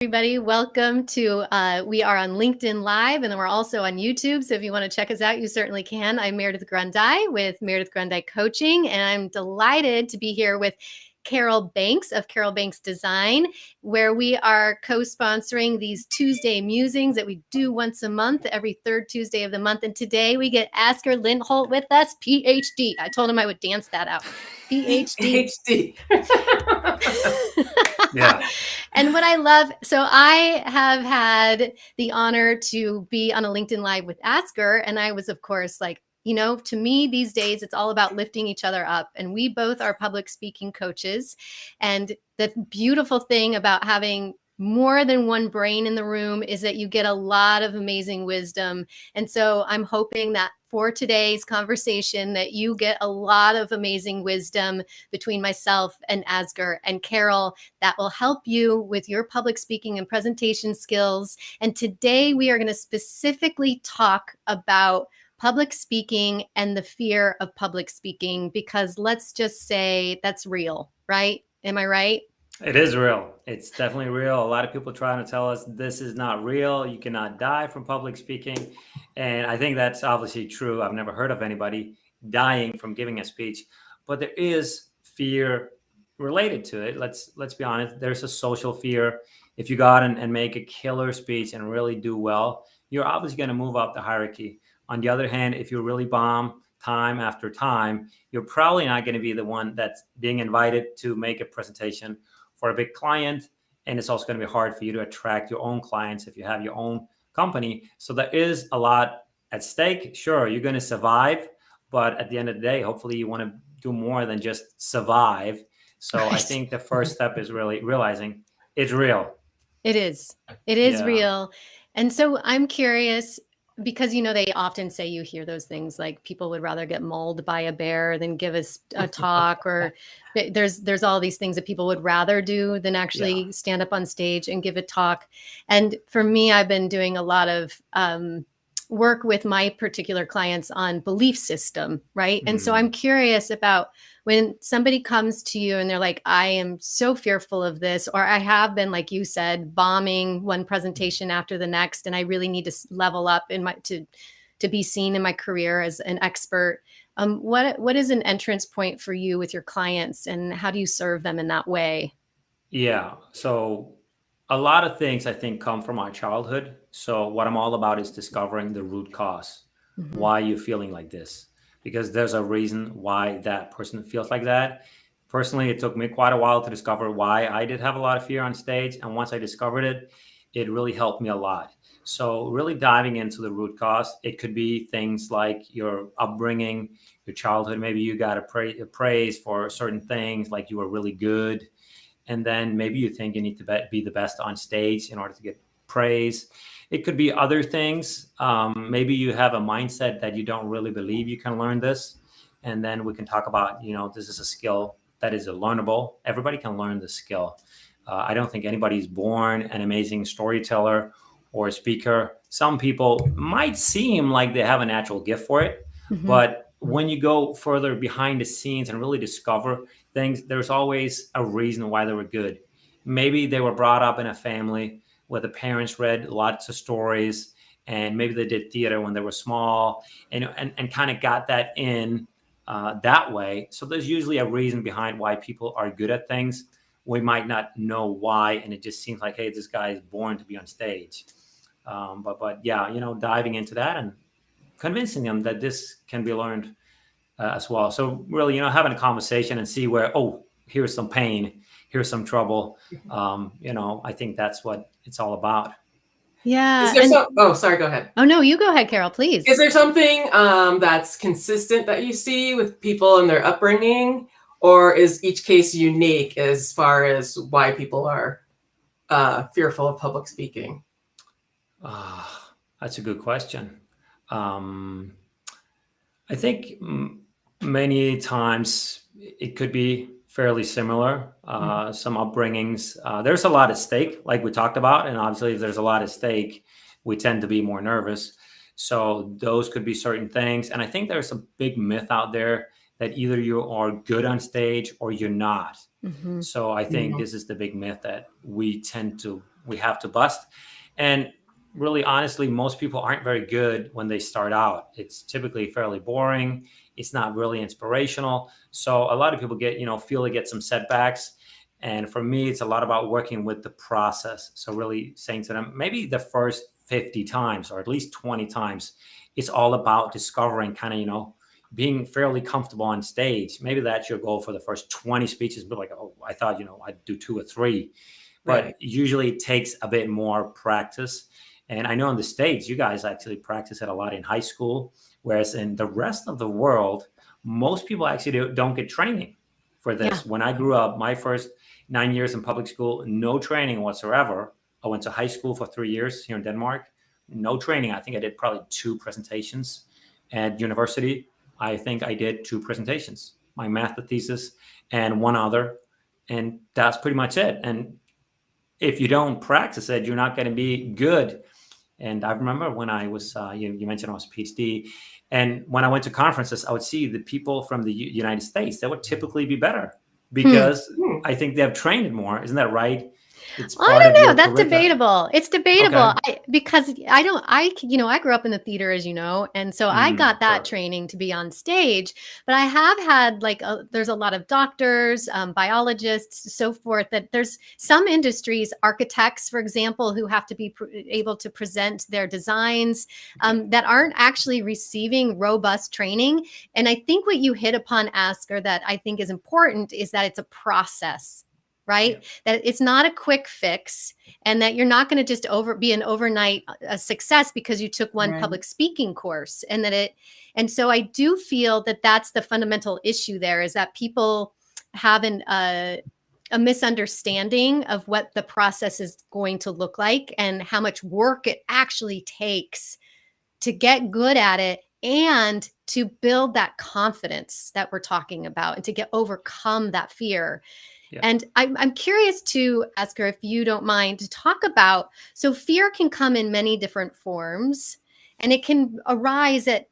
Everybody, welcome to, we are on LinkedIn Live, and then we're also on YouTube. So if you want to check us out, you certainly can. I'm Meridith Grundei with Meridith Grundei Coaching, and I'm delighted to be here with Carol Banks of Carol Banks Design, where we are co-sponsoring these Tuesday musings that we do once a month, every third Tuesday of the month. And today we get Asger Lindholdt with us, Ph.D. I told him I would dance that out. Ph.D. PhD. Yeah. And what I love, so I have had the honor to be on a LinkedIn Live with Asger, and I was, of course, like, to me these days, it's all about lifting each other up. And we both are public speaking coaches. And the beautiful thing about having more than one brain in the room is that you get a lot of amazing wisdom. And so I'm hoping that for today's conversation that you get a lot of amazing wisdom between myself and Asger and Carol that will help you with your public speaking and presentation skills. And today we are going to specifically talk about public speaking and the fear of public speaking, because let's just say that's real, right? Am I right? It is real. It's definitely real. A lot of people trying to tell us this is not real. You cannot die from public speaking. And I think that's obviously true. I've never heard of anybody dying from giving a speech, but there is fear related to it. Let's be honest. There's a social fear. If you go out and make a killer speech and really do well, you're obviously going to move up the hierarchy. On the other hand, if you really bomb time after time, you're probably not going to be the one that's being invited to make a presentation for a big client. And it's also going to be hard for you to attract your own clients if you have your own company. So there is a lot at stake. Sure, you're going to survive, but at the end of the day, hopefully you want to do more than just survive. So right. I think the first step is really realizing it's real. It is. It is real. And so I'm curious, because, they often say, you hear those things like people would rather get mauled by a bear than give us a talk, or there's all these things that people would rather do than actually stand up on stage and give a talk. And for me, I've been doing a lot of work with my particular clients on belief system, right? And so I'm curious about when somebody comes to you and they're like, I am so fearful of this, or I have been, like you said, bombing one presentation after the next, and I really need to level up in to be seen in my career as an expert. What is an entrance point for you with your clients, and how do you serve them in that way? Yeah. So a lot of things I think come from our childhood. So what I'm all about is discovering the root cause, why you're feeling like this, because there's a reason why that person feels like that. Personally, it took me quite a while to discover why I did have a lot of fear on stage. And once I discovered it, it really helped me a lot. So really diving into the root cause, it could be things like your upbringing, your childhood. Maybe you got a praise for certain things, like you were really good. And then maybe you think you need to be the best on stage in order to get praise. It could be other things. Maybe you have a mindset that you don't really believe you can learn this. And then we can talk about, this is a skill that is learnable. Everybody can learn this skill. I don't think anybody's born an amazing storyteller or a speaker. Some people might seem like they have a natural gift for it, but when you go further behind the scenes and really discover things, there's always a reason why they were good. Maybe they were brought up in a family where the parents read lots of stories, and maybe they did theater when they were small, and kind of got that in that way. So there's usually a reason behind why people are good at things. We might not know why, and it just seems like, hey, this guy is born to be on stage. But yeah, diving into that and convincing them that this can be learned as well. So really, having a conversation and see where, here's some pain, here's some trouble. I think that's what it's all about. Yeah. Sorry, go ahead. Oh, no, you go ahead, Carol, please. Is there something that's consistent that you see with people and their upbringing, or is each case unique as far as why people are fearful of public speaking? That's a good question. I think many times it could be fairly similar. Some upbringings, there's a lot at stake, like we talked about. And obviously, if there's a lot at stake, we tend to be more nervous. So those could be certain things. And I think there's a big myth out there that either you are good on stage or you're not. So I think this is the big myth that we tend to we have to bust. And really, honestly, most people aren't very good when they start out. It's typically fairly boring. It's not really inspirational. So a lot of people feel they get some setbacks. And for me, it's a lot about working with the process. So really saying to them, maybe the first 50 times or at least 20 times, it's all about discovering kind of, being fairly comfortable on stage. Maybe that's your goal for the first 20 speeches, but like, oh, I thought, I'd do 2 or 3. But Right. usually it takes a bit more practice. And I know in the States, you guys actually practice it a lot in high school, whereas in the rest of the world, most people actually don't get training for this. Yeah. When I grew up, my first 9 years in public school, no training whatsoever. I went to high school for 3 years here in Denmark. No training. I think I did probably 2 presentations. At university, I think I did 2 presentations, my math thesis and one other. And that's pretty much it. And if you don't practice it, you're not going to be good. And I remember when I was, you mentioned I was a PhD. And when I went to conferences, I would see the people from the United States that would typically be better because I think they've trained it more. Isn't that right? It's part I don't of know. your That's curriculum. debatable. It's debatable Okay. because I grew up in the theater, as you know, and so I got that training to be on stage. But I have had there's a lot of doctors, biologists, so forth. That there's some industries, architects, for example, who have to be able to present their designs that aren't actually receiving robust training. And I think what you hit upon, Asger, that I think is important is that it's a process. Right? Yeah. That it's not a quick fix and that you're not going to just be an overnight success because you took one public speaking course and so I do feel that that's the fundamental issue there is that people have a misunderstanding of what the process is going to look like and how much work it actually takes to get good at it and to build that confidence that we're talking about and to overcome that fear. Yeah. And I'm curious to, Asger, if you don't mind, to talk about, so fear can come in many different forms and it can arise at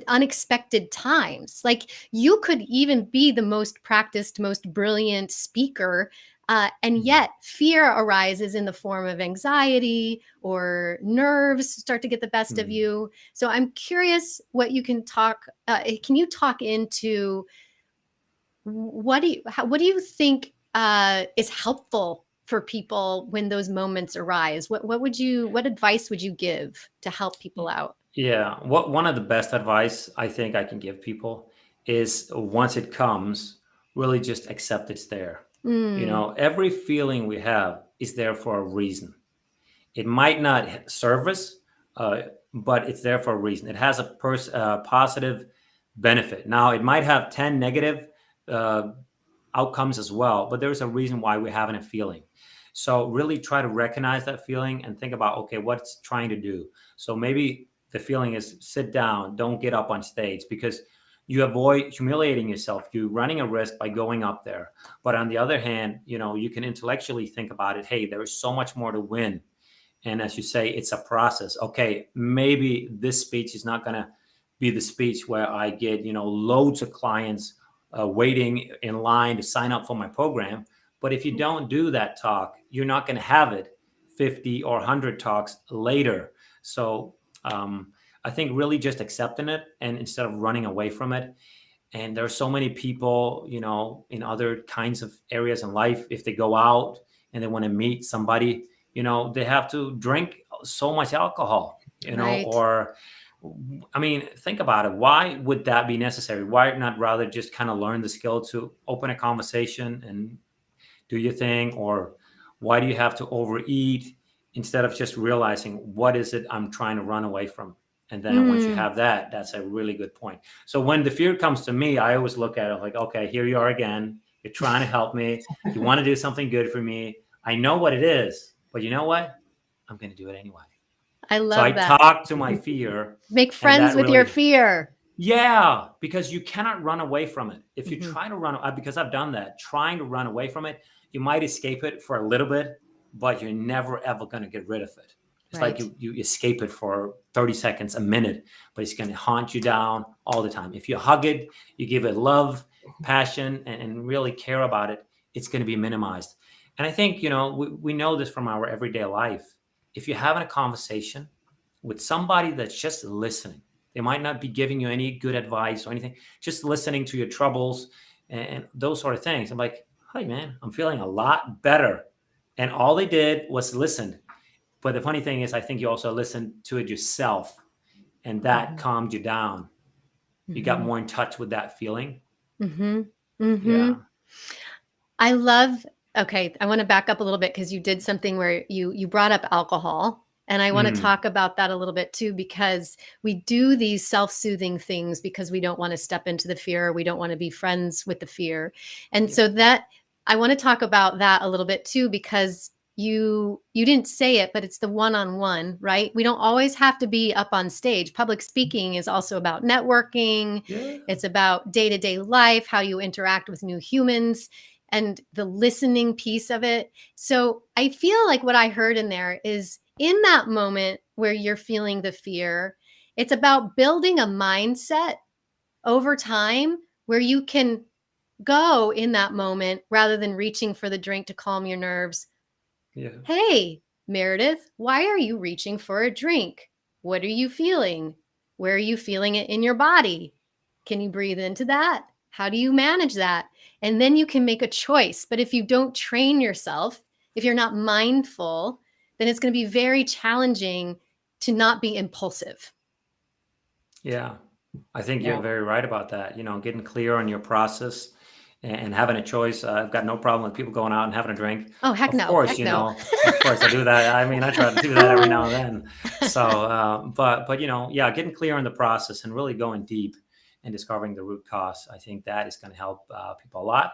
unexpected times. Like you could even be the most practiced, most brilliant speaker, and yet fear arises in the form of anxiety or nerves start to get the best of you. So I'm curious what you can can you talk into what do you think is helpful for people when those moments arise? What advice would you give to help people out? Yeah, one of the best advice I think I can give people is once it comes, really just accept it's there. Every feeling we have is there for a reason. It might not serve us, but it's there for a reason. It has a positive benefit. Now, it might have 10 negative outcomes as well, but there's a reason why we're having a feeling. So really try to recognize that feeling and think about, okay, what's trying to do? So maybe the feeling is sit down, don't get up on stage, because you avoid humiliating yourself. You're running a risk by going up there. But on the other hand, you can intellectually think about it. Hey, there is so much more to win. And as you say, it's a process. Okay, maybe this speech is not going to be the speech where I get, loads of clients waiting in line to sign up for my program. But if you don't do that talk, you're not going to have it 50 or 100 talks later. So I think really just accepting it and instead of running away from it. And there are so many people, in other kinds of areas in life, if they go out and they want to meet somebody, they have to drink so much alcohol, Right. or, I mean, think about it. Why would that be necessary? Why not rather just kind of learn the skill to open a conversation and do your thing? Or why do you have to overeat instead of just realizing what is it I'm trying to run away from? And then once you have that, that's a really good point. So when the fear comes to me, I always look at it like, okay, here you are again. You're trying to help me. You want to do something good for me. I know what it is, but you know what? I'm going to do it anyway. I love that. So I talk to my fear. Make friends with your fear. Yeah, because you cannot run away from it. If you try to run, because I've done that, trying to run away from it, you might escape it for a little bit, but you're never, ever going to get rid of it. It's like you escape it for 30 seconds, a minute, but it's going to haunt you down all the time. If you hug it, you give it love, passion, and really care about it, it's going to be minimized. And I think, we know this from our everyday life. If you're having a conversation with somebody that's just listening, they might not be giving you any good advice or anything, just listening to your troubles and those sort of things. I'm like, hey, man, I'm feeling a lot better. And all they did was listen. But the funny thing is, I think you also listened to it yourself, and that calmed you down. You got more in touch with that feeling. Yeah. I love, okay, I want to back up a little bit because you did something where you brought up alcohol. And I want to talk about that a little bit too, because we do these self-soothing things because we don't want to step into the fear. We don't want to be friends with the fear. And so that I want to talk about that a little bit too, because you didn't say it, but it's the one-on-one, right? We don't always have to be up on stage. Public speaking is also about networking. Yeah. It's about day-to-day life, how you interact with new humans, and the listening piece of it. So I feel like what I heard in there is, in that moment where you're feeling the fear, it's about building a mindset over time where you can go in that moment rather than reaching for the drink to calm your nerves. Yeah. Hey, Meridith, why are you reaching for a drink? What are you feeling? Where are you feeling it in your body? Can you breathe into that? How do you manage that? And then you can make a choice. But if you don't train yourself, if you're not mindful, then it's going to be very challenging to not be impulsive. Yeah. I think you're very right about that. Getting clear on your process and having a choice. I've got no problem with people going out and having a drink. Oh, heck Of no. course, Heck no. of course I do that. I mean, I try to do that every now and then. So, but getting clear on the process and really going deep and discovering the root cause. I think that is going to help people a lot.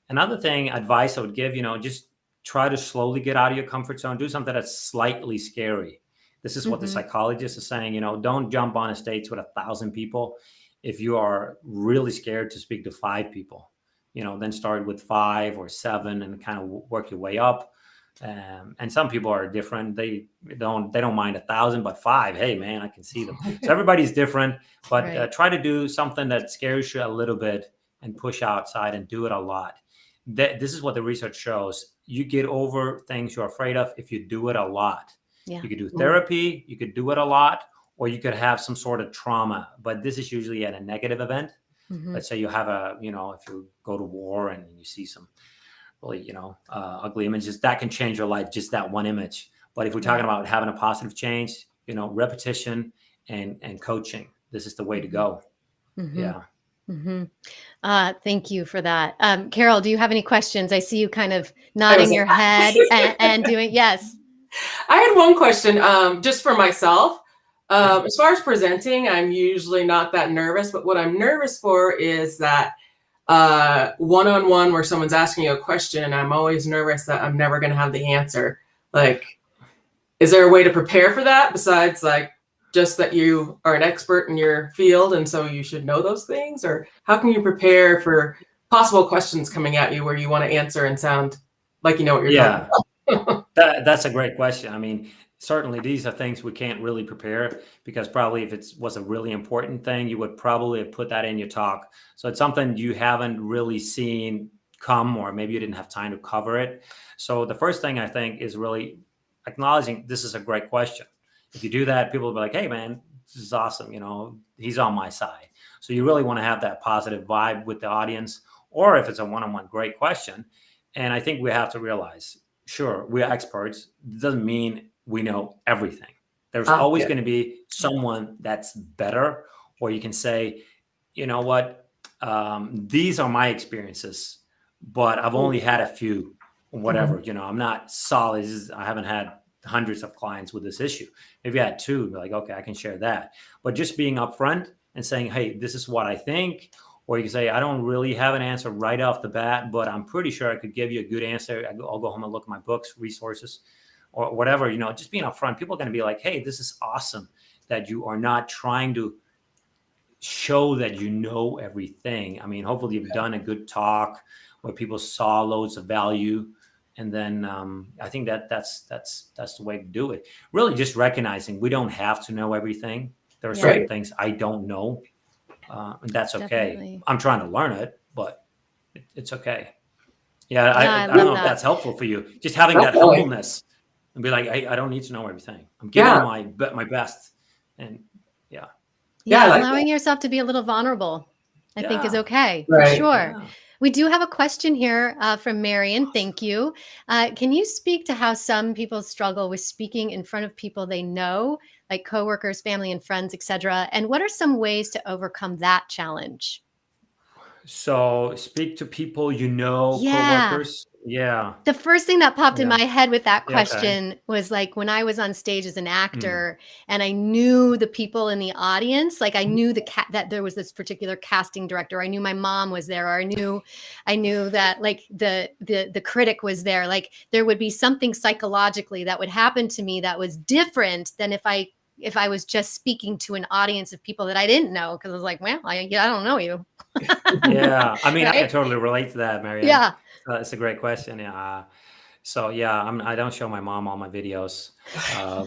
Another advice I would give, just try to slowly get out of your comfort zone. Do something that's slightly scary. This is what the psychologist is saying. Don't jump on a stage with 1,000 people. If you are really scared to speak to 5 people, then start with 5 or 7 and kind of work your way up. And some people are different. They don't mind 1,000, but 5, hey man, I can see them. So everybody's different, but try to do something that scares you a little bit and push outside and do it a lot. This is what the research shows. You get over things you're afraid of if you do it a lot. Yeah. You could do therapy, you could do it a lot, or you could have some sort of trauma, but this is usually at a negative event. Let's say you have if you go to war and you see some really, ugly images, that can change your life, just that one image. But if we're talking about having a positive change, repetition and coaching, this is the way to go. Yeah. Thank you for that. Carol, do you have any questions? I see you kind of nodding your head and doing, yes. I had one question just for myself. As far as presenting, I'm usually not that nervous, but what I'm nervous for is that one-on-one where someone's asking you a question, and I'm always nervous that I'm never going to have the answer. Like, is there a way to prepare for that besides just that you are an expert in your field and so you should know those things? Or how can you prepare for possible questions coming at you where you want to answer and sound like you know what you're talking about? That's a great question. I mean, certainly these are things we can't really prepare, because probably if it was a really important thing, you would probably have put that in your talk. So it's something you haven't really seen come, or maybe you didn't have time to cover it. So the first thing I think is really acknowledging this is a great question. If you do that, people will be like, hey man, this is awesome. He's on my side. So you really want to have that positive vibe with the audience, or if it's a one-on-one, great question. And I think we have to realize, sure, we're experts. It doesn't mean we know everything. There's always going to be someone that's better, or you can say, you know what, these are my experiences, but I've only had a few, whatever, I'm not solid. I haven't had hundreds of clients with this issue. Maybe I had 2, be like, okay, I can share that. But just being upfront and saying, hey, this is what I think. Or you can say, I don't really have an answer right off the bat, but I'm pretty sure I could give you a good answer. I'll go home and look at my books, resources, or whatever. Just being upfront, people are going to be like, hey, this is awesome that you are not trying to show that you know everything. I mean, hopefully you've done a good talk where people saw loads of value. And then I think that's the way to do it. Really just recognizing we don't have to know everything. There are certain things I don't know. And that's okay. Definitely. I'm trying to learn it, but it's okay. Yeah, I I don't love know if that. that's helpful for you. Just having that Definitely. humbleness and be like, I don't need to know everything. I'm giving Yeah. my best. And yeah. Yeah, I Yeah, like allowing yourself to be a little vulnerable, I think is Yeah. okay, for Right. sure. Yeah. We do have a question here from Marion. Thank you. Can you speak to how some people struggle with speaking in front of people they know, like coworkers, family and friends, etc.? And what are some ways to overcome that challenge? So speak to people you know, Yeah. coworkers. Yeah. The first thing that popped in Yeah. my head with that Yeah. Okay. question was like when I was on stage as an Mm. actor and I knew the people in the audience, like I knew that there was this particular casting director. I knew my mom was there, or I knew that like the critic was there. Like there would be something psychologically that would happen to me that was different than if I was just speaking to an audience of people that I didn't know, because I was like, well, I don't know you. Yeah. I mean, I can Right? totally relate to that, Marianne. Yeah. It's a great question. Yeah. So yeah, I don't show my mom all my videos,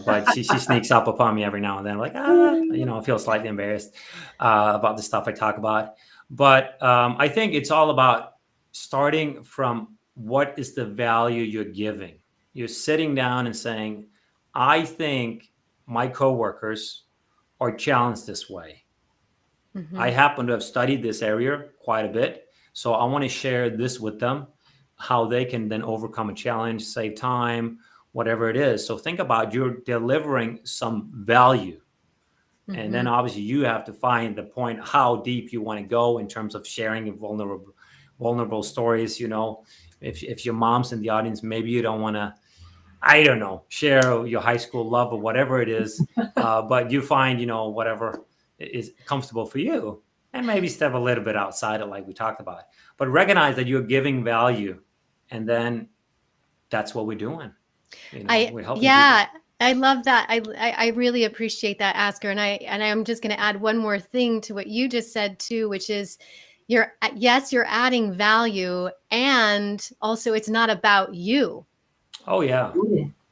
but she sneaks up upon me every now and then, like, I feel slightly embarrassed about the stuff I talk about. But I think it's all about starting from what is the value you're giving. You're sitting down and saying, I think my coworkers are challenged this way. I Mhm. happen to have studied this area quite a bit, so I want to share this with them, how they can then overcome a challenge, save time, whatever it is. So think about you're delivering some value. And then Mhm. obviously you have to find the point how deep you want to go in terms of sharing vulnerable stories. If your mom's in the audience, maybe you don't want to, I don't know, share your high school love or whatever it is, but you find, whatever is comfortable for you, and maybe step a little bit outside it, like we talked about. But recognize that you're giving value, and then that's what we're doing. We're helping people. Yeah, I love that. I really appreciate that, Asker. And I'm just going to add one more thing to what you just said too, which is you're adding value, and also it's not about you, Oh yeah,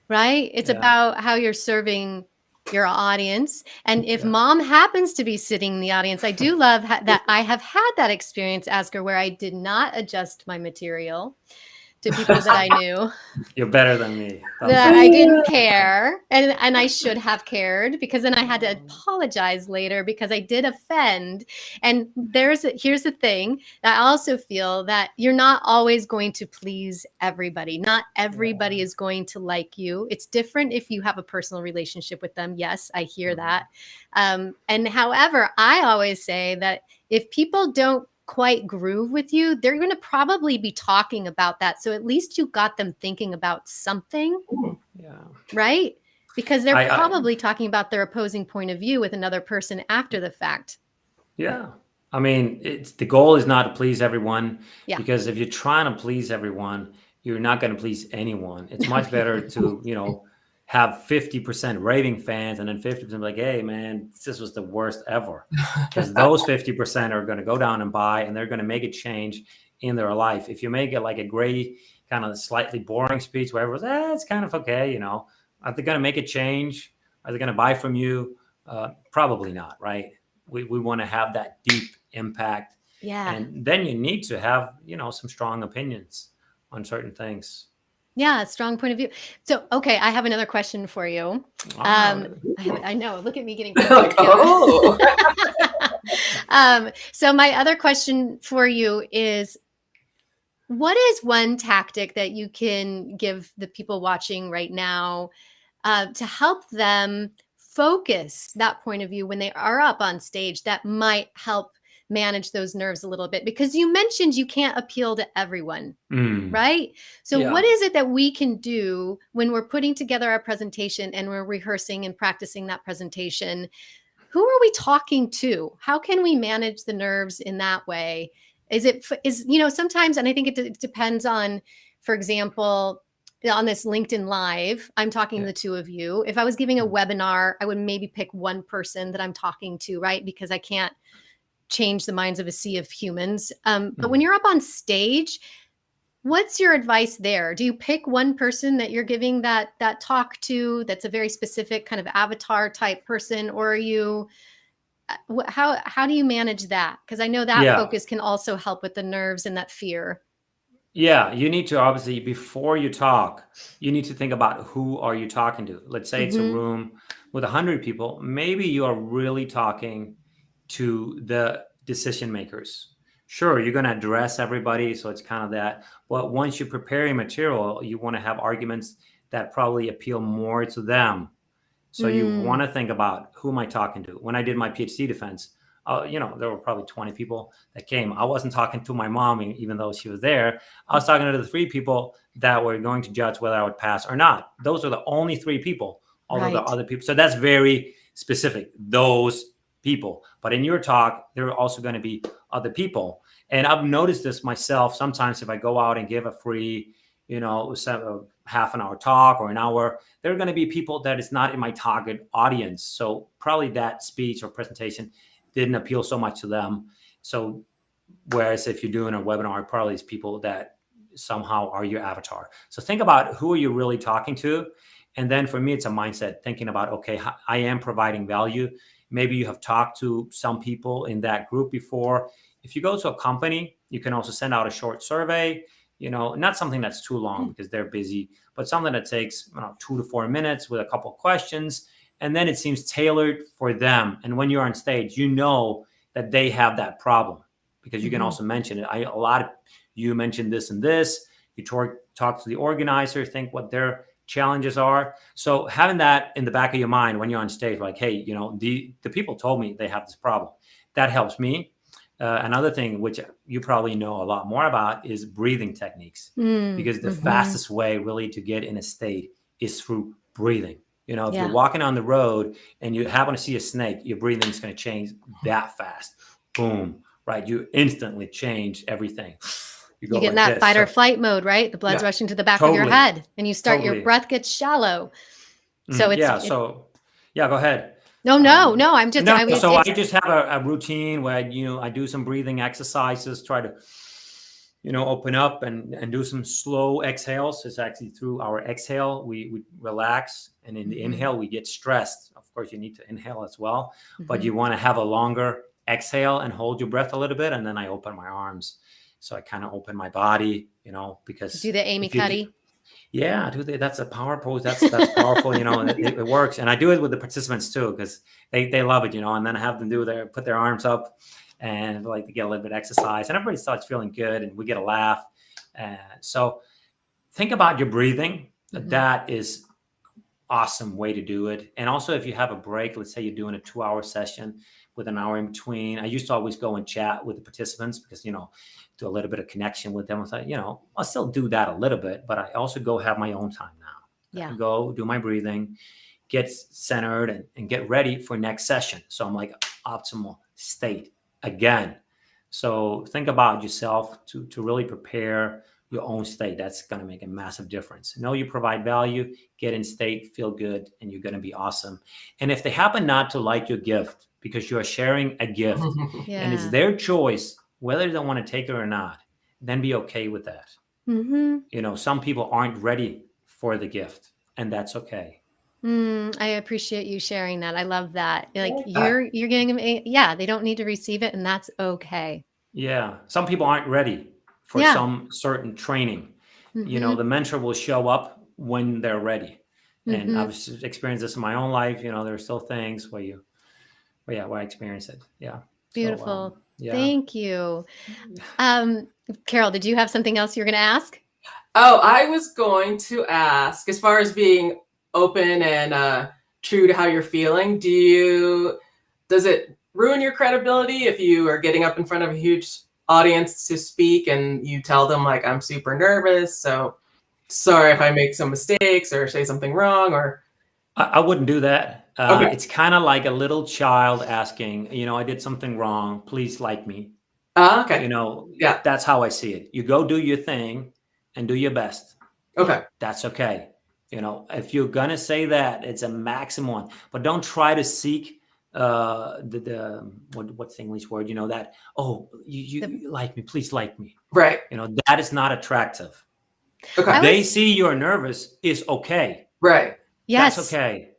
right? It's yeah, about how you're serving your audience. And if yeah. mom happens to be sitting in the audience, I do love that I have had that experience, Asker, where I did not adjust my material to people that I knew. You're better than me. Thumbs That up. I didn't care, and I should have cared, because then I had to apologize later because I did offend. And here's the thing, I also feel that you're not always going to please everybody. Not everybody Yeah. is going to like you. It's different if you have a personal relationship with them. Yes, I hear that. And however, I always say that if people don't quite groove with you, they're going to probably be talking about that. So at least you got them thinking about something, Yeah. right? Because they're I probably talking about their opposing point of view with another person after the fact. Yeah. I mean, the goal is not to please everyone, Yeah. because if you're trying to please everyone, you're not going to please anyone. It's much better to, have 50% raving fans and then 50% like, hey, man, this was the worst ever. Because those 50% are going to go down and buy, and they're going to make a change in their life. If you make it like a gray, kind of slightly boring speech where everyone's, it's kind of okay, are they going to make a change? Are they going to buy from you? Probably not, right? We want to have that deep impact. Yeah. And then you need to have, some strong opinions on certain things. Yeah, strong point of view. So, okay, I have another question for you. I know, look at me getting Like, oh. So my other question for you is, what is one tactic that you can give the people watching right now to help them focus that point of view when they are up on stage, that might help manage those nerves a little bit? Because you mentioned you can't appeal to everyone, right? So Yeah. what is it that we can do when we're putting together our presentation and we're rehearsing and practicing that presentation? Who are we talking to? How can we manage the nerves in that way? Sometimes, and I think it depends on, for example, on this LinkedIn Live, I'm talking to the two of you. If I was giving a webinar, I would maybe pick one person that I'm talking to, right? Because I can't change the minds of a sea of humans. But when you're up on stage, what's your advice there? Do you pick one person that you're giving that talk to that's a very specific kind of avatar type person, or are you how do you manage that? Because I know that focus can also help with the nerves and that fear. Yeah, you need to obviously, before you talk, you need to think about who are you talking to. Let's say it's a Mm-hmm. room with 100 people. Maybe you are really talking to the decision makers. Sure, you're going to address everybody, so it's kind of that. But once you're preparing material, you want to have arguments that probably appeal more to them. So you want Mm, to think about, who am I talking to? When I did my PhD defense, there were probably 20 people that came. I wasn't talking to my mom, even though she was there. I was talking to the 3 people that were going to judge whether I would pass or not. Those are the only 3 people, although the right. other people. So that's very specific, those people. But in your talk, there are also going to be other people. And I've noticed this myself. Sometimes if I go out and give a free, half an hour talk or an hour, there are going to be people that is not in my target audience. So probably that speech or presentation didn't appeal so much to them. So whereas if you're doing a webinar, probably it's people that somehow are your avatar. So think about, who are you really talking to? And then for me, it's a mindset, thinking about, okay, I am providing value. Maybe you have talked to some people in that group before. If you go to a company, you can also send out a short survey, not something that's too long because they're busy, but something that takes 2 to 4 minutes with a couple of questions. And then it seems tailored for them. And when you're on stage, you know that they have that problem, because you can also mention it. A lot of you mentioned this and this. You talk to the organizer, think what their challenges are. So having that in the back of your mind when you're on stage, like, hey, the people told me they have this problem. That helps me. Another thing, which you probably know a lot more about, is breathing techniques, because the fastest way really to get in a state is through breathing. If you're walking on the road and you happen to see a snake, your breathing is going to change that fast. Boom, right? You instantly change everything. You get in that fight or flight mode, right? The blood's rushing to the back of your head, and you start, your breath gets shallow. So it's go ahead. No, I'm just. I just have a routine where I do some breathing exercises, try to open up and do some slow exhales. It's actually through our exhale we relax, and in the inhale we get stressed. Of course, you need to inhale as well, but you want to have a longer exhale and hold your breath a little bit, and then I open my arms. So I kind of open my body, because do the Amy Cuddy. Yeah, that's a power pose. That's powerful. It works, and I do it with the participants too, because they love it. And then I have them put their arms up, and like to get a little bit of exercise, and everybody starts feeling good, and we get a laugh. So think about your breathing. That is awesome way to do it. And also, if you have a break, let's say you're doing a 2-hour session with an hour in between. I used to always go and chat with the participants, because do a little bit of connection with them. I thought, I'll still do that a little bit, but I also go have my own time now. Yeah. I go do my breathing, get centered, and get ready for next session. So I'm like optimal state again. So think about yourself to really prepare your own state. That's going to make a massive difference. Know you provide value, get in state, feel good, and you're going to be awesome. And if they happen not to like your gift, because you are sharing a gift and it's their choice whether they want to take it or not, then be okay with that. Some people aren't ready for the gift, and that's okay. I appreciate you sharing that. I love that. Like you're getting them. Yeah, they don't need to receive it, and that's okay. Yeah, some people aren't ready for some certain training. The mentor will show up when they're ready, and I've experienced this in my own life. There are still things where I experience it. Yeah, beautiful. Thank you. Carol, did you have something else you were going to ask? Oh, I was going to ask, as far as being open and true to how you're feeling, does it ruin your credibility if you are getting up in front of a huge audience to speak and you tell them, like, I'm super nervous, so sorry if I make some mistakes or say something wrong? Or I wouldn't do that. Okay. It's kind of like a little child asking, I did something wrong, please like me. Okay. That's how I see it. You go do your thing and do your best. Okay. That's okay. If you're going to say that, it's a maximum, but don't try to seek what's the English word? That, you like me, please like me. Right. That is not attractive. Okay. They see you're nervous is okay. Right. Yes. That's okay.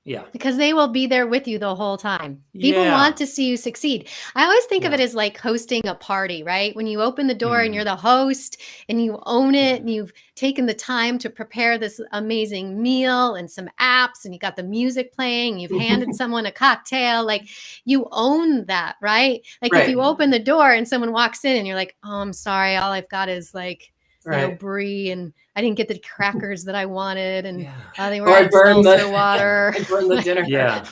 Yeah. Because they will be there with you the whole time. People want to see you succeed. I always think of it as like hosting a party, right? When you open the door and you're the host and you own it and you've taken the time to prepare this amazing meal and some apps and you got the music playing, you've handed someone a cocktail, like you own that, right? Like if you open the door and someone walks in and you're like, oh, I'm sorry, all I've got is like, you know, brie and I didn't get the crackers that I wanted and they were at seltzer water. I burned the dinner.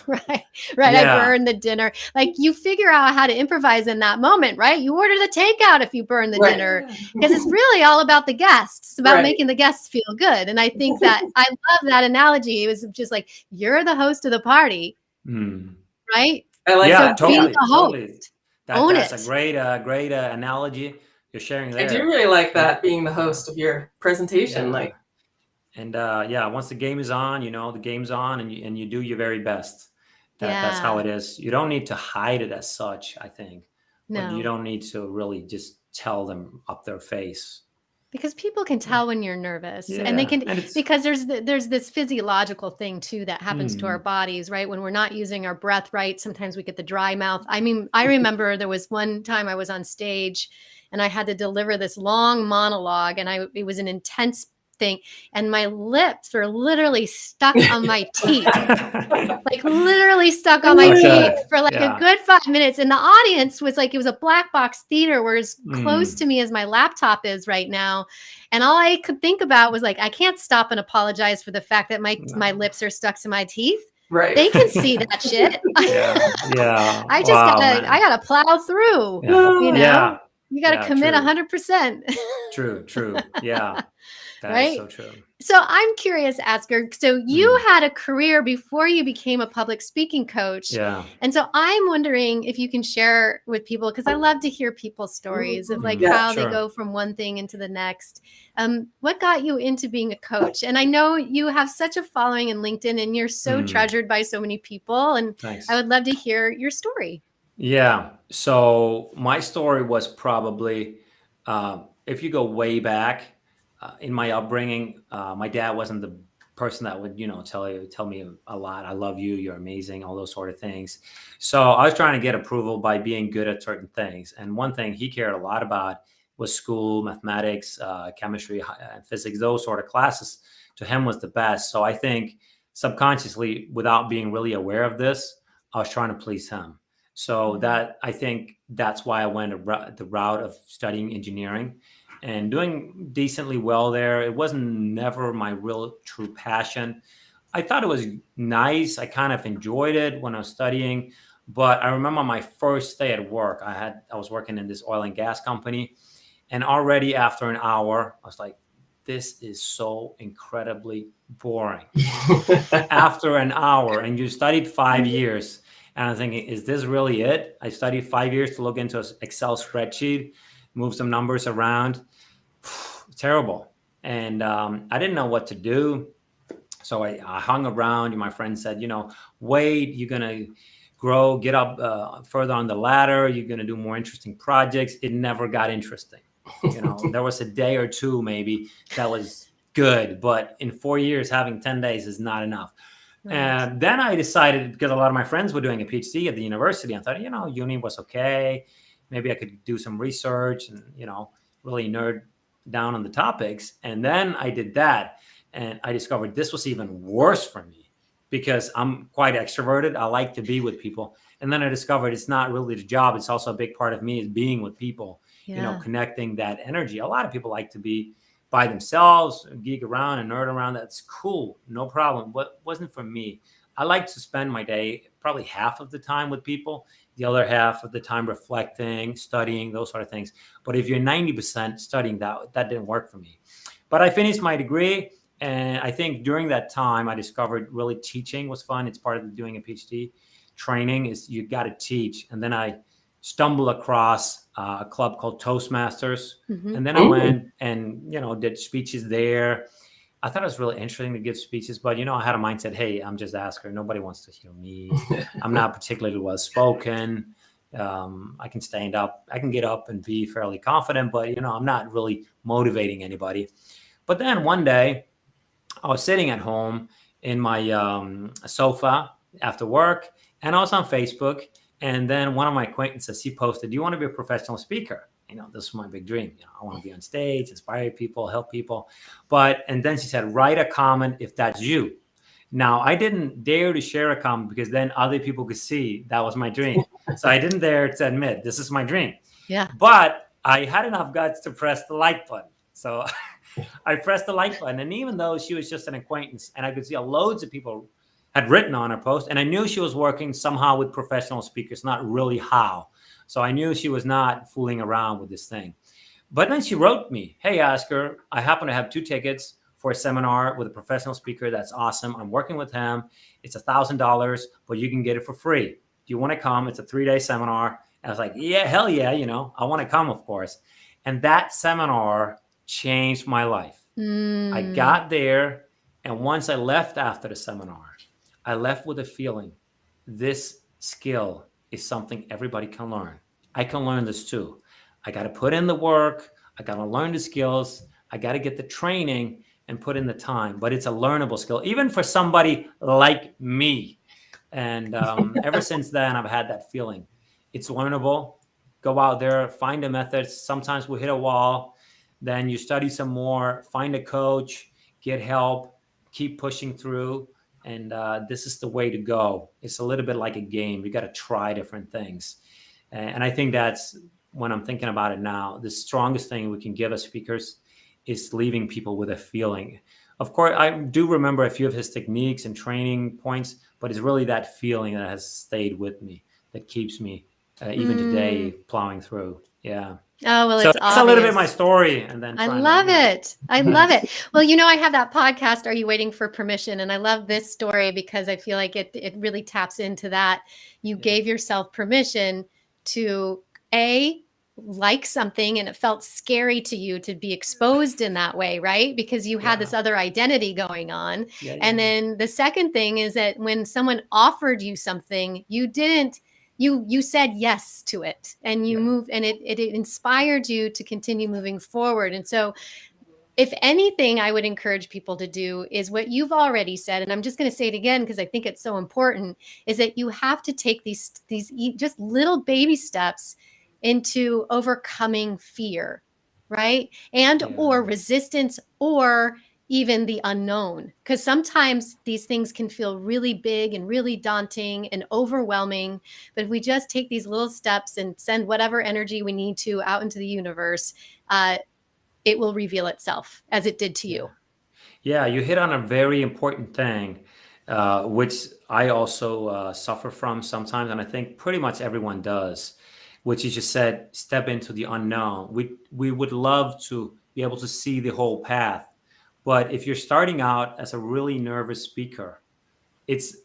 Right. I burned the dinner. Like you figure out how to improvise in that moment, right? You order the takeout if you burn the dinner because it's really all about the guests. It's about making the guests feel good. And I think that I love that analogy. It was just like, you're the host of the party, right? I like that. So be the host. Totally. Own that's it. a great analogy you're sharing there. I do really like that, being the host of your presentation. And once the game is on, you know, the game's on and you do your very best. That's how it is. You don't need to hide it as such, I think. No. But you don't need to really just tell them up their face. Because people can tell when you're nervous and they can, because there's this physiological thing too that happens to our bodies, right? When we're not using our breath right, sometimes we get the dry mouth. I mean, I remember there was one time I was on stage and I had to deliver this long monologue and it was an intense thing and my lips were literally stuck on my teeth, like literally stuck on my teeth for like a good 5 minutes. And the audience was like, it was a black box theater where as close to me as my laptop is right now. And all I could think about was like, I can't stop and apologize for the fact that my lips are stuck to my teeth. Right. They can see that shit. I just I gotta plow through, you know, you gotta commit 100%. True. Yeah. That is so true. So I'm curious, Asger. So you had a career before you became a public speaking coach. Yeah. And so I'm wondering if you can share with people, because I love to hear people's stories of like how they go from one thing into the next. What got you into being a coach? And I know you have such a following in LinkedIn and you're so treasured by so many people. And I would love to hear your story. Yeah. So my story was probably, if you go way back, in my upbringing, my dad wasn't the person that would, you know, tell me a lot. I love you. You're amazing. All those sort of things. So I was trying to get approval by being good at certain things. And one thing he cared a lot about was school, mathematics, chemistry, and physics. Those sort of classes to him was the best. So I think subconsciously, without being really aware of this, I was trying to please him. So I think that's why I went the route of studying engineering. And doing decently well there. It wasn't never my real true passion. I thought it was nice. I kind of enjoyed it when I was studying. But I remember my first day at work. I was working in this oil and gas company. And already after an hour, I was like, this is so incredibly boring. After an hour, and you studied 5 years. And I'm thinking, is this really it? I studied 5 years to look into an Excel spreadsheet, move some numbers around. Terrible. And I didn't know what to do. So I hung around. My friend said, you know, wait, you're going to grow, get up further on the ladder. You're going to do more interesting projects. It never got interesting. You know, there was a day or two maybe that was good. But in 4 years, having 10 days is not enough. Right. And then I decided, because a lot of my friends were doing a PhD at the university, I thought, you know, uni was okay. Maybe I could do some research and, you know, really nerd down on the topics. And then I did that. And I discovered this was even worse for me because I'm quite extroverted. I like to be with people. And then I discovered it's not really the job. It's also a big part of me is being with people, you know, connecting that energy. A lot of people like to be by themselves, geek around and nerd around. That's cool. No problem. But wasn't for me. I like to spend my day probably half of the time with people, the other half of the time reflecting, studying, those sort of things. But if you're 90% studying, that didn't work for me. But I finished my degree. And I think during that time, I discovered really teaching was fun. It's part of doing a PhD. Training is you got to teach. And then I stumbled across a club called Toastmasters. Mm-hmm. And then I went and, you know, did speeches there. I thought it was really interesting to give speeches, but, you know, I had a mindset, hey, I'm just Asger. Nobody wants to hear me. I'm not particularly well spoken. I can stand up. I can get up and be fairly confident, but, you know, I'm not really motivating anybody. But then one day I was sitting at home in my sofa after work, and I was on Facebook. And then one of my acquaintances, he posted, "Do you want to be a professional speaker?" This is my big dream. I want to be on stage, inspire people, help people. And then she said, "Write a comment if that's you." Now, I didn't dare to share a comment because then other people could see that was my dream. So I didn't dare to admit this is my dream. Yeah. But I had enough guts to press the like button. So I pressed the like button. And even though she was just an acquaintance, and I could see loads of people had written on her post, and I knew she was working somehow with professional speakers, not really how. So I knew she was not fooling around with this thing. But then she wrote me, "Hey, Asger, I happen to have 2 tickets for a seminar with a professional speaker. That's awesome. I'm working with him. It's $1,000, but you can get it for free. Do you want to come? It's a 3-day seminar." And I was like, "Yeah, hell yeah. I want to come, of course." And that seminar changed my life. I got there. And once I left after the seminar, I left with a feeling this skill is something everybody can learn. I can learn this too. I got to put in the work. I got to learn the skills. I got to get the training and put in the time, but it's a learnable skill, even for somebody like me. And ever since then, I've had that feeling. It's learnable. Go out there, find the methods. Sometimes we hit a wall. Then you study some more, find a coach, get help, keep pushing through. And this is the way to go. It's a little bit like a game. You got to try different things. And I think that's, when I'm thinking about it now, the strongest thing we can give as speakers is leaving people with a feeling. Of course, I do remember a few of his techniques and training points, but it's really that feeling that has stayed with me, that keeps me even today plowing through. Yeah. Oh, well, So it's that's a little bit my story. And then I love it. I love it. Well, I have that podcast, Are You Waiting for Permission? And I love this story because I feel like it really taps into that. You gave yourself permission to like something, and it felt scary to you to be exposed in that way, right? Because you had this other identity going on. And then the second thing is that when someone offered you something, you said yes to it, and you moved, and it inspired you to continue moving forward. And so if anything, I would encourage people to do is what you've already said. And I'm just going to say it again, because I think it's so important, is that you have to take these just little baby steps into overcoming fear, right? And or resistance, or even the unknown. Because sometimes these things can feel really big and really daunting and overwhelming. But if we just take these little steps and send whatever energy we need to out into the universe, it will reveal itself, as it did to you. Yeah, you hit on a very important thing, which I also suffer from sometimes, and I think pretty much everyone does, which you just said, step into the unknown. We would love to be able to see the whole path. But if you're starting out as a really nervous speaker, it's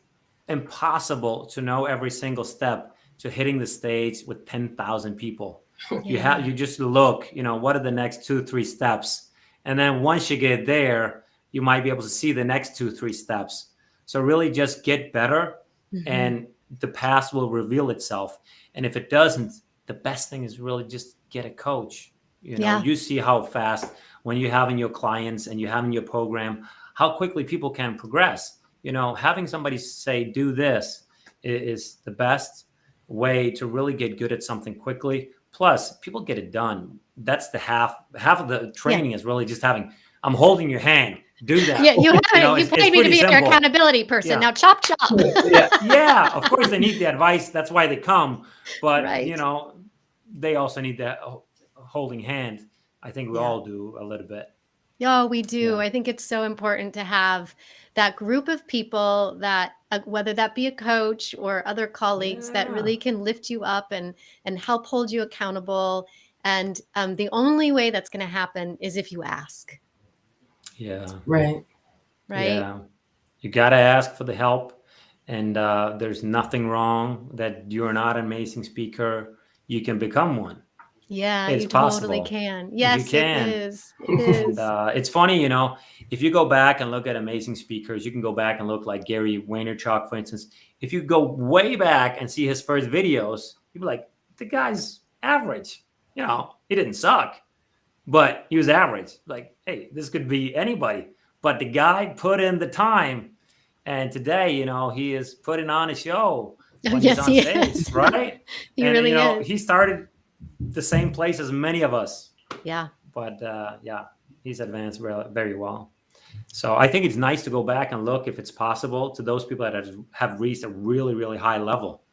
impossible to know every single step to hitting the stage with 10,000 people. You just look, what are the next 2-3 steps? And then once you get there, you might be able to see the next 2-3 steps. So really just get better, and the path will reveal itself. And if it doesn't, the best thing is really just get a coach. You see how fast, when you have in your clients and you have in your program, how quickly people can progress. Having somebody say, do this, is the best way to really get good at something quickly. Plus, people get it done. That's the half of the training is really just I'm holding your hand. Do that. Yeah, you paid me to be your accountability person. Yeah. Now chop. Yeah, of course they need the advice. That's why they come. But, they also need that holding hand. I think we all do a little bit. Oh, we do. Yeah. I think it's so important to have that group of people that, whether that be a coach or other colleagues, that really can lift you up and help hold you accountable. And the only way that's going to happen is if you ask. Right. Yeah. You got to ask for the help. And there's nothing wrong that you're not an amazing speaker. You can become one. Yeah, it's you possible. Totally can. Yes, you can. It is. It is. And, it's funny, if you go back and look at amazing speakers, you can go back and look like Gary Vaynerchuk, for instance. If you go way back and see his first videos, you'd be like, the guy's average. He didn't suck, but he was average. Like, hey, this could be anybody. But the guy put in the time, And today, he is putting on a show when yes, he's on he stage, is. right? He and, really is. He started the same place as many of us. Yeah. But he's advanced very well. So I think it's nice to go back and look, if it's possible, to those people that have reached a really, really high level.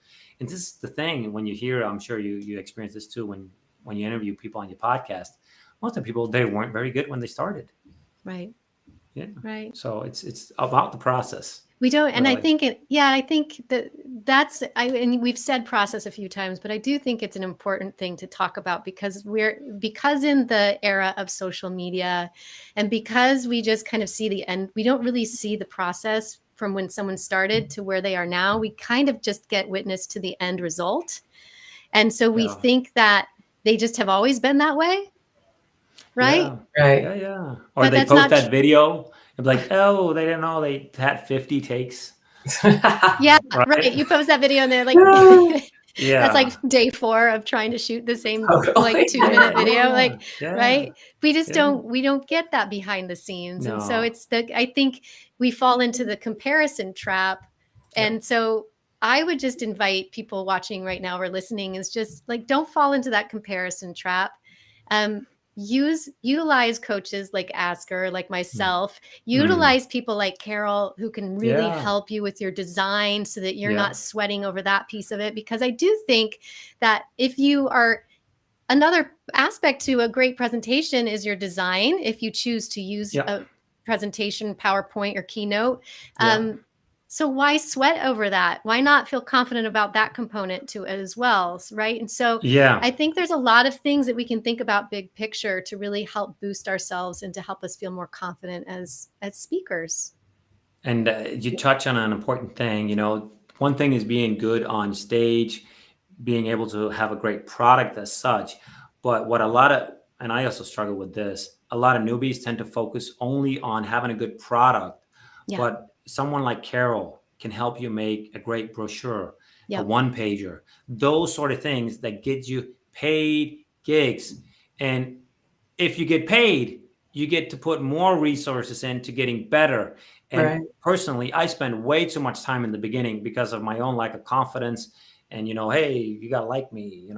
And this is the thing, when you hear, I'm sure you experience this too, when you interview people on your podcast, most of the people, they weren't very good when they started. Right. Yeah. Right. So it's about the process. We don't, and really. I think and we've said process a few times, but I do think it's an important thing to talk about, because in the era of social media, and because we just kind of see the end, we don't really see the process from when someone started to where they are now. We kind of just get witness to the end result. And so we think that they just have always been that way. Right? Yeah. Right. Yeah. Or they post that video and be like, oh, they didn't know they had 50 takes. Yeah, right. You post that video and they're like, that's like day 4 of trying to shoot the same like 2-minute video. Right. We just we don't get that behind the scenes. No. And so I think we fall into the comparison trap. And so I would just invite people watching right now or listening is just like, don't fall into that comparison trap. Utilize coaches like Asger, like myself, utilize people like Carol who can really help you with your design so that you're not sweating over that piece of it. Because I do think that if you are, another aspect to a great presentation is your design. If you choose to use a presentation, PowerPoint or Keynote, so why sweat over that? Why not feel confident about that component to it as well, right? And so I think there's a lot of things that we can think about big picture to really help boost ourselves and to help us feel more confident as speakers. And you touch on an important thing. One thing is being good on stage, being able to have a great product as such. But what and I also struggle with this, a lot of newbies tend to focus only on having a good product. But someone like Carol can help you make a great brochure, a one-pager, those sort of things that get you paid gigs. And if you get paid, you get to put more resources into getting better. And personally, I spend way too much time in the beginning because of my own lack of confidence. And, hey, you got to like me,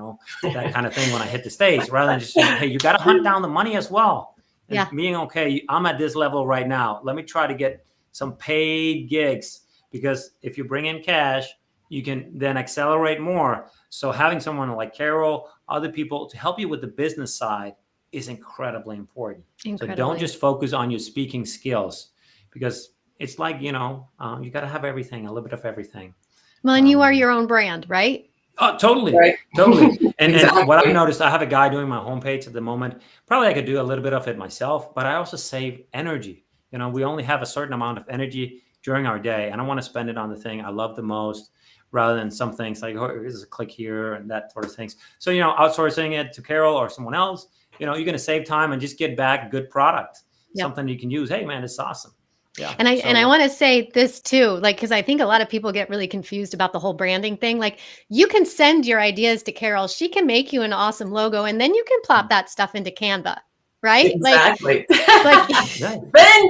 that kind of thing when I hit the stage, rather than just saying, hey, you got to hunt down the money as well. And being, okay, I'm at this level right now. Let me try to get some paid gigs, because if you bring in cash, you can then accelerate more. So having someone like Carol, other people to help you with the business side is incredibly important. So don't just focus on your speaking skills, because it's like, you got to have everything, a little bit of everything. Well, and you are your own brand, right? Oh, totally. Right. Totally. And what I've noticed, I have a guy doing my homepage at the moment. Probably I could do a little bit of it myself, but I also save energy. We only have a certain amount of energy during our day, and I want to spend it on the thing I love the most, rather than some things like, oh, here's a click here and that sort of things. So, outsourcing it to Carol or someone else, you're going to save time and just get back good product, something you can use. Hey, man, it's awesome. Yeah. And I want to say this too, because I think a lot of people get really confused about the whole branding thing. Like, you can send your ideas to Carol. She can make you an awesome logo, and then you can plop that stuff into Canva. Right? Exactly. Then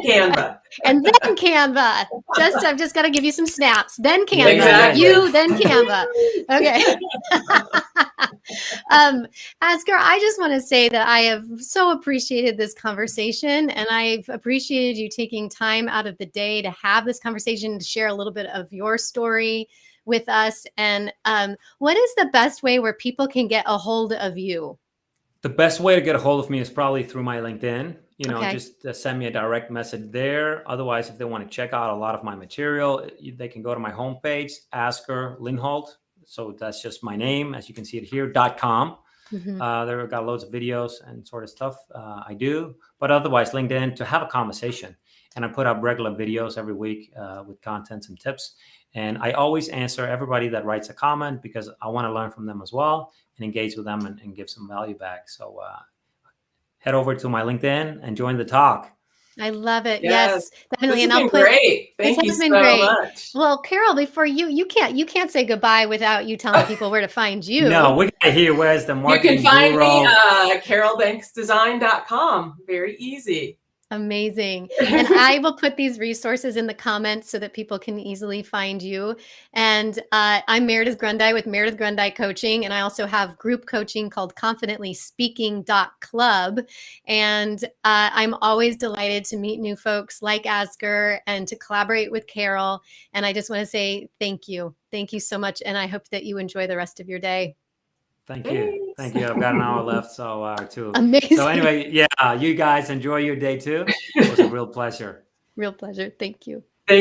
Canva. And then Canva. I've just got to give you some snaps. Then Canva. Exactly. Then Canva. Okay. Asger, I just want to say that I have so appreciated this conversation, and I've appreciated you taking time out of the day to have this conversation, to share a little bit of your story with us. And what is the best way where people can get a hold of you? The best way to get a hold of me is probably through my LinkedIn. Just send me a direct message there. Otherwise, if they want to check out a lot of my material, they can go to my homepage, Asger Lindholdt. So that's just my name, as you can see it here, .com. There we've got loads of videos and sort of stuff I do. But otherwise, LinkedIn, to have a conversation. And I put up regular videos every week with contents and tips. And I always answer everybody that writes a comment, because I want to learn from them as well and engage with them and give some value back. So head over to my LinkedIn and join the talk. I love it. Yes, definitely. This has been great. Thank you so much. Well, Carol, before you can't say goodbye without you telling people where to find you. No, we got to hear where's the marketing. You can find me carolbanksdesign.com. Very easy. Amazing. And I will put these resources in the comments so that people can easily find you. And I'm Meridith Grundei with Meridith Grundei Coaching. And I also have group coaching called ConfidentlySpeaking.club. And I'm always delighted to meet new folks like Asger and to collaborate with Carol. And I just want to say thank you. Thank you so much. And I hope that you enjoy the rest of your day. Thank you. Thank you. I've got an hour left, so too. Amazing. So anyway, yeah, you guys enjoy your day too. It was a real pleasure. Real pleasure. Thank you.